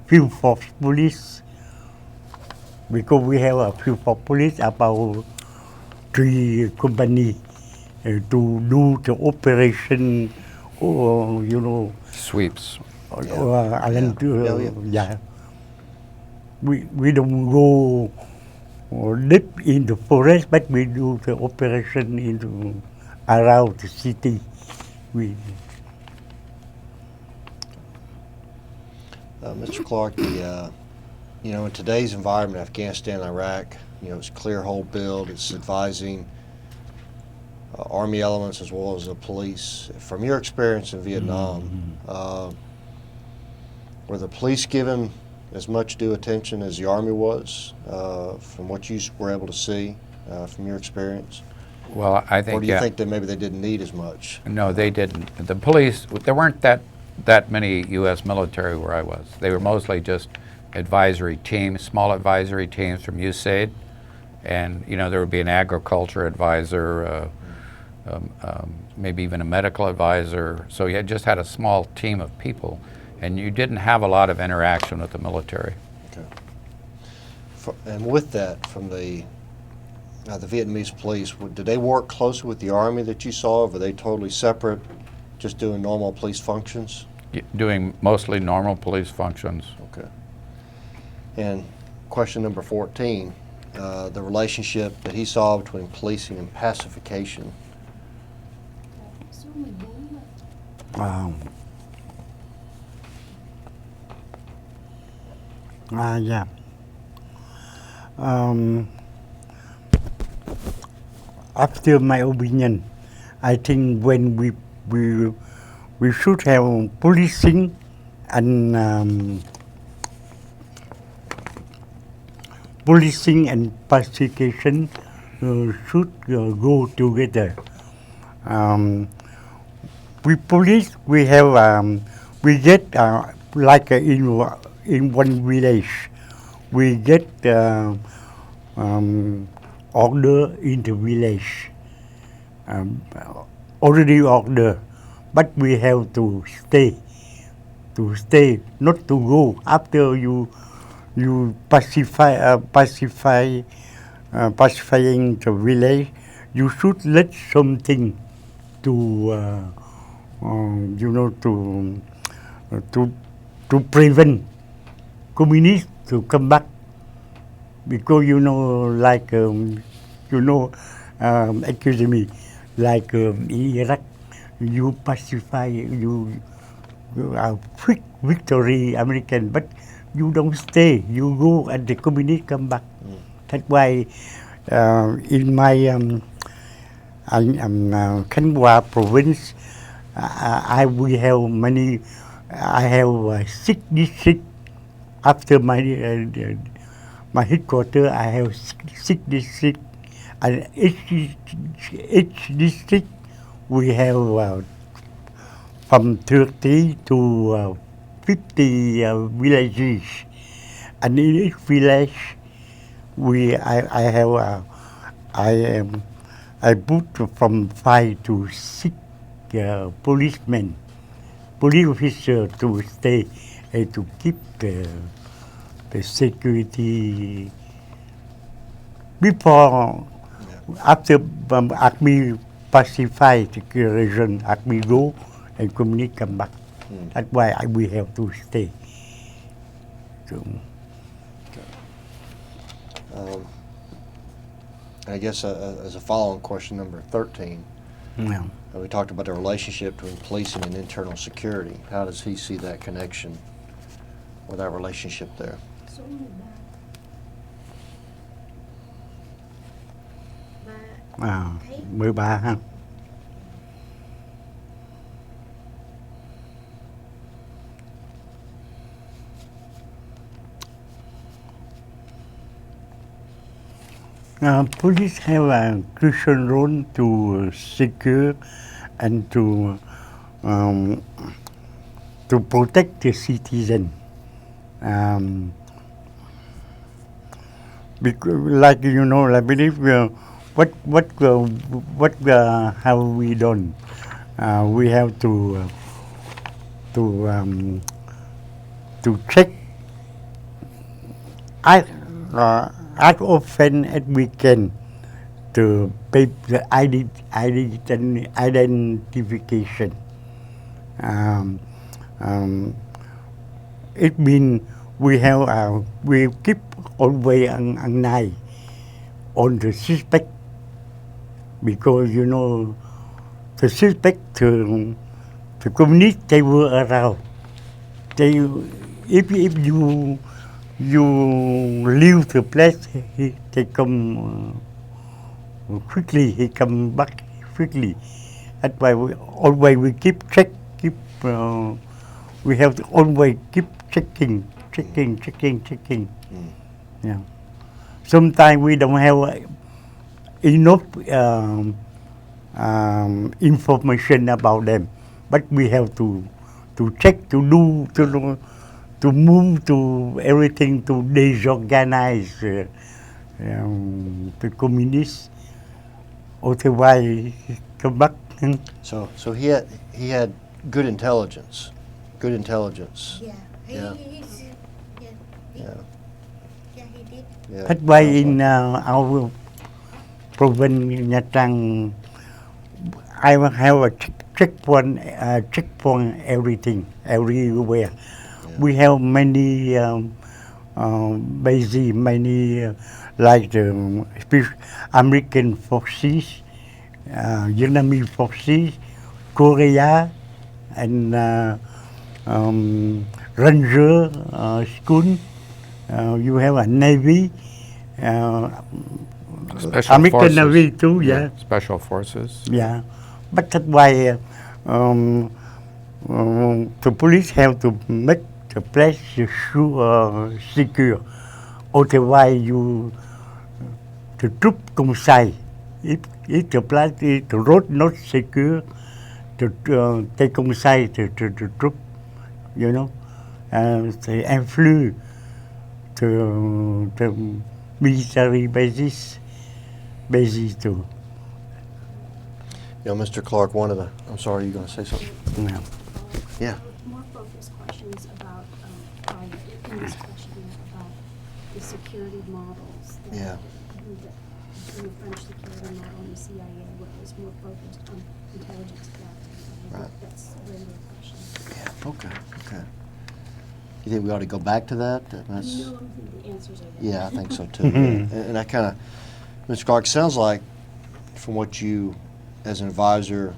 field force police, because we have a field force police about 3 company to do the operation, sweeps. Yeah. We don't go deep in the forest, but we do the operation into around the city. Mr. Clark, in today's environment, Afghanistan, Iraq, it's clear whole build, it's advising Army elements as well as the police. From your experience in Vietnam, were the police given as much due attention as the Army was, from what you were able to see from your experience? Well, I think, or do you think that maybe they didn't need as much? No, they didn't. The police, there weren't that many U.S. military where I was. They were mostly just advisory teams, small advisory teams from USAID, and there would be an agriculture advisor, maybe even a medical advisor. So you just had a small team of people, and you didn't have a lot of interaction with the military. Okay. And with that, from the Vietnamese police, did they work closely with the Army that you saw, or were they totally separate, just doing normal police functions? Doing mostly normal police functions. Okay. And question number 14, the relationship that he saw between policing and pacification. Yeah. After my opinion, I think when we should have policing and pacification should go together. With police, we have we get like in one village, we get order in the village, already order, but we have to stay, not to go after you pacifying the village. You should let something to to prevent communists to come back, because excuse me, like in Iraq, you pacify, you are quick victory American, but you don't stay, you go and the communists come back. That's why in my Khanh Hoa Province, I have 6 districts. After my headquarters, I have 6 districts, and each district we have from 30 to 50 villages, and in each village I put from 5 to 6 policemen, police officers to stay and to keep the security. Before, after Army pacify the region, Army go and community come back. That's why we have to stay. So. I guess as a follow-on question, number 13, we talked about the relationship between policing and internal security. How does he see that connection or that relationship there? Police have a crucial role to secure and to protect the citizen. Because, like I believe what have we done? We have to to check as often as we can to pay the identification. It means we keep always an eye on the suspect, because you know the suspect, the communists, they were around. If you leave the place, they come quickly. He come back quickly. That's why we keep check. We have to always keep checking. Yeah. Sometimes we don't have enough information about them, but we have to check, to move, to everything, to disorganize the communists. Otherwise, come back. So he had good intelligence. Good intelligence. Yeah. Yeah. He did. Yeah. That's why in our province, Nha Trang, I will have a checkpoint everything, everywhere. Yeah. We have many bases, many like the American forces, Vietnamese forces, Korea, and Ranger school. You have a Navy, Special American forces. Navy too, yeah. Special forces. Yeah, but that's why the police have to make the place secure. Otherwise, the troop come side. If the place, if the road not secure, they come side the troop, you know, they influence the military bases too. You know, Mr. Clark, I'm sorry, you going to say something? Yeah. Yeah. More focused questions about, in this question about the security models. Yeah. The French security model and the CIA, what was more focused on intelligence gathering. I Right. think that's a very good question. Yeah. Okay. You think we ought to go back to that? No, I think the answers are there. Yeah, I think so too. And I kind of, Mr. Clark, sounds like from what you, as an advisor,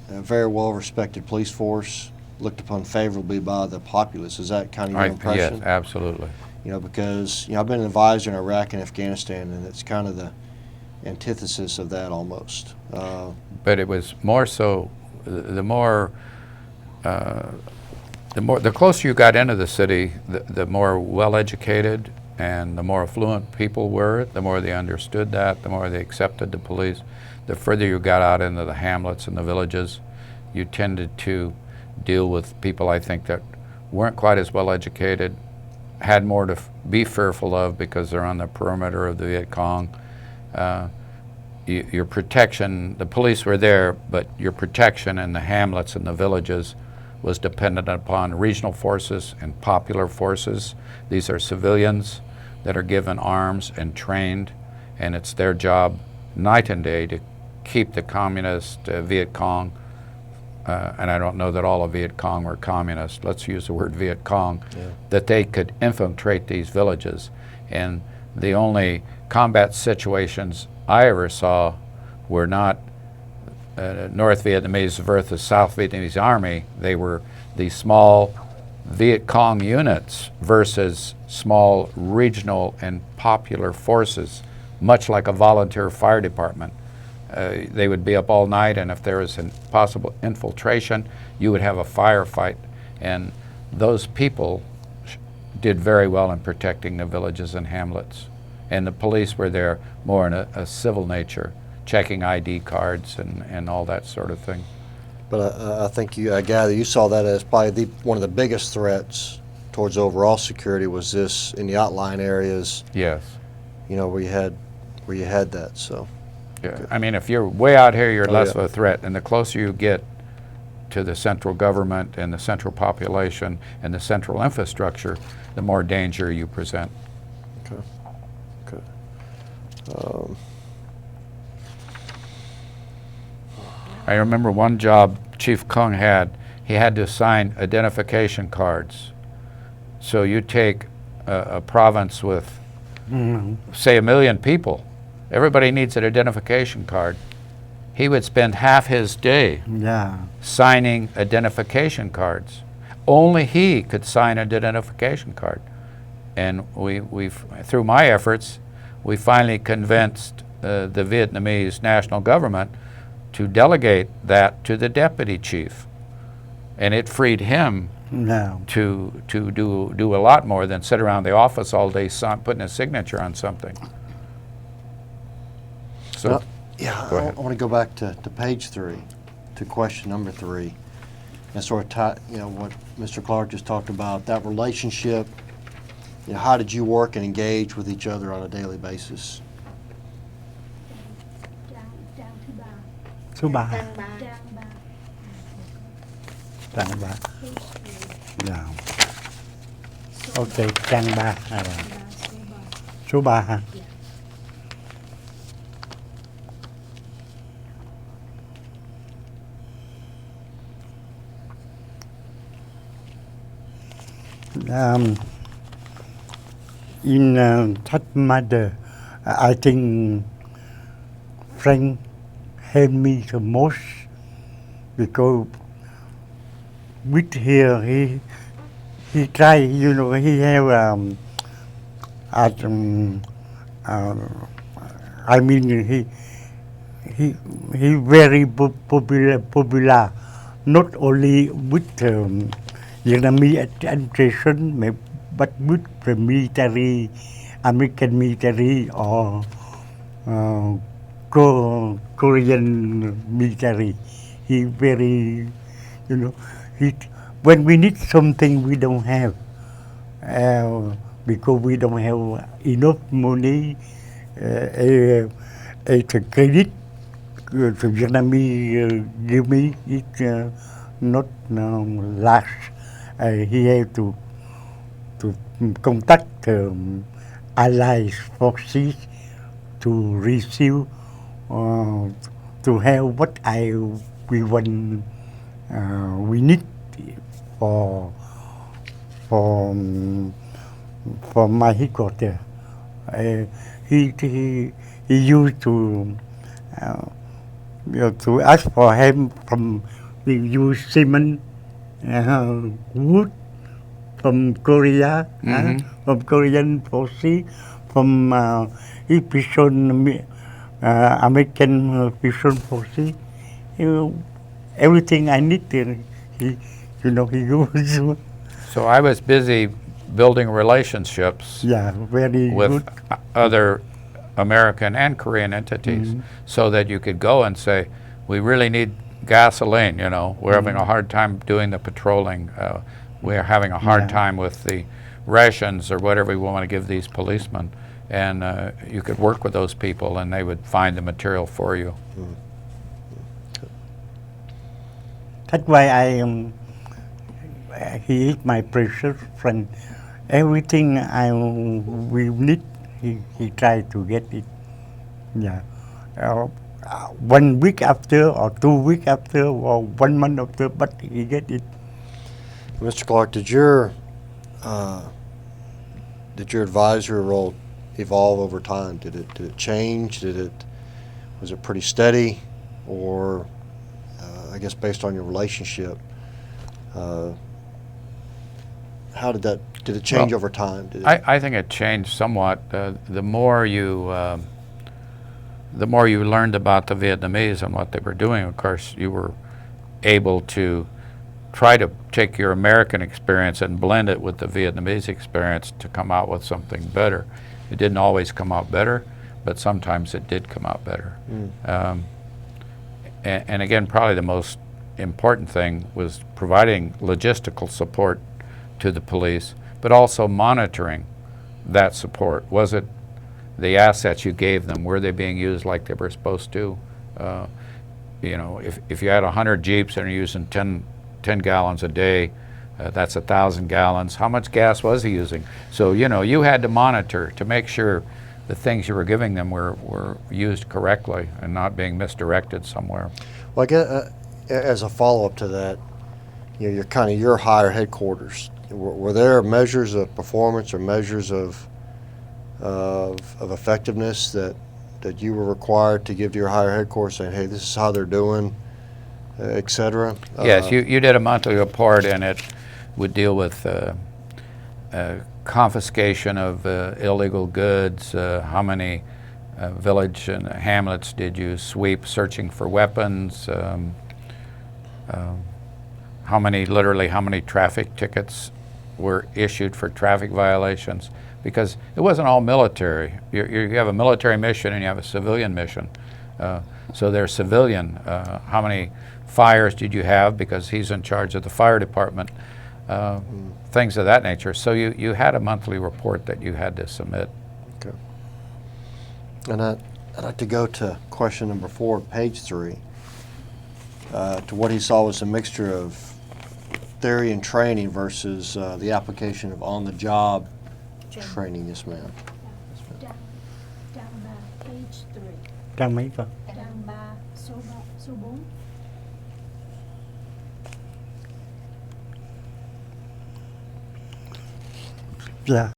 a very well-respected police force, looked upon favorably by the populace. Is that kind of your impression? Yes, absolutely. You know, because I've been an advisor in Iraq and Afghanistan, and it's kind of the antithesis of that almost. But it was more so, the closer you got into the city, the more well-educated and the more affluent people were, the more they understood that, the more they accepted the police. The further you got out into the hamlets and the villages, you tended to deal with people, I think, that weren't quite as well-educated, had more to be fearful of because they're on the perimeter of the Viet Cong. Your protection, the police were there, but your protection in the hamlets and the villages was dependent upon regional forces and popular forces. These are civilians that are given arms and trained, and it's their job night and day to keep the communist Viet Cong, and I don't know that all of Viet Cong were communist, let's use the word Viet Cong, that they could infiltrate these villages. And the only combat situations I ever saw were not North Vietnamese versus South Vietnamese Army. They were the small Viet Cong units versus small regional and popular forces, much like a volunteer fire department. They would be up all night, and if there was a possible infiltration, you would have a firefight. And those people did very well in protecting the villages and hamlets. And the police were there more in a civil nature, checking ID cards and all that sort of thing. But I think I gather you saw that as probably one of the biggest threats towards overall security was this in the outlying areas. Yes. You know, where you had that. So. Yeah. I mean, if you're way out here, you're Oh, less yeah. of a threat, and the closer you get to the central government and the central population and the central infrastructure, the more danger you present. Okay. Okay. I remember one job Chief Cuong had. He had to sign identification cards. So you take a province with, say, 1 million people. Everybody needs an identification card. He would spend half his day Yeah. signing identification cards. Only he could sign an identification card. And through my efforts, we finally convinced the Vietnamese national government to delegate that to the deputy chief. And it freed him No. to do a lot more than sit around the office all day putting a signature on something. So, Yeah, Go I ahead. want to go back to page 3, to question number 3, and sort of tie, what Mr. Clark just talked about, that relationship. How did you work and engage with each other on a daily basis? Down to bar. Số 3. Down bar. Trang 3. Page 3. Yeah. So Ok, trang 3. bar, Số 3 ha. Yeah. In that matter, I think Frank helped me the most because with here he try, he have I mean he very popular not only with Vietnamese administration but with the military, American military or Korean military. He very, when we need something we don't have, because we don't have enough money, the credit the Vietnamese give me it not large. He have to contact allied forces to receive to have what we need for my headquarters. He used to ask for help from the use cement, wood from Korea, from Korean forces, from American prison forces. Everything I need, he used. so I was busy building relationships Yeah, very with good. other American and Korean entities, so that you could go and say, we really need gasoline, we're having a hard time doing the patrolling, we're having a hard time with the rations or whatever we want to give these policemen, and you could work with those people and they would find the material for you. That's why he is my precious friend. Everything we need, he tried to get it. Yeah. 1 week after, or 2 weeks after, or 1 month after, but he get it. Mr. Clark, did your advisory role evolve over time? Did it change? Was it pretty steady, or I guess based on your relationship, how did it change over time? I think it changed somewhat. The more you learned about the Vietnamese and what they were doing, of course, you were able to try to take your American experience and blend it with the Vietnamese experience to come out with something better. It didn't always come out better, but sometimes it did come out better. And again, probably the most important thing was providing logistical support to the police, but also monitoring that support. Was it the assets you gave them, were they being used like they were supposed to? you know, if you had 100 Jeeps and you're using 10 gallons a day, that's 1,000 gallons. How much gas was he using? So, you know, you had to monitor to make sure the things you were giving them were used correctly and not being misdirected somewhere. Well, I guess, as a follow-up to that, you know, you're kind of your higher headquarters. Were there measures of performance or measures of effectiveness that you were required to give to your higher headquarters, saying, "Hey, this is how they're doing," et cetera? Yes, you did a monthly report, and it would deal with confiscation of illegal goods, how many village and hamlets did you sweep searching for weapons, how many traffic tickets were issued for traffic violations, because it wasn't all military. You have a military mission and you have a civilian mission. So they're civilian. How many fires did you have, because he's in charge of the fire department, things of that nature. So you had a monthly report that you had to submit. Okay. And I'd like to go to question number 4, page 3, to what he saw was a mixture of theory and training versus the application of on-the-job training. Yes, ma'am. Down 3, page 3. Trang mấy con? Down 3, số 4. Dạ.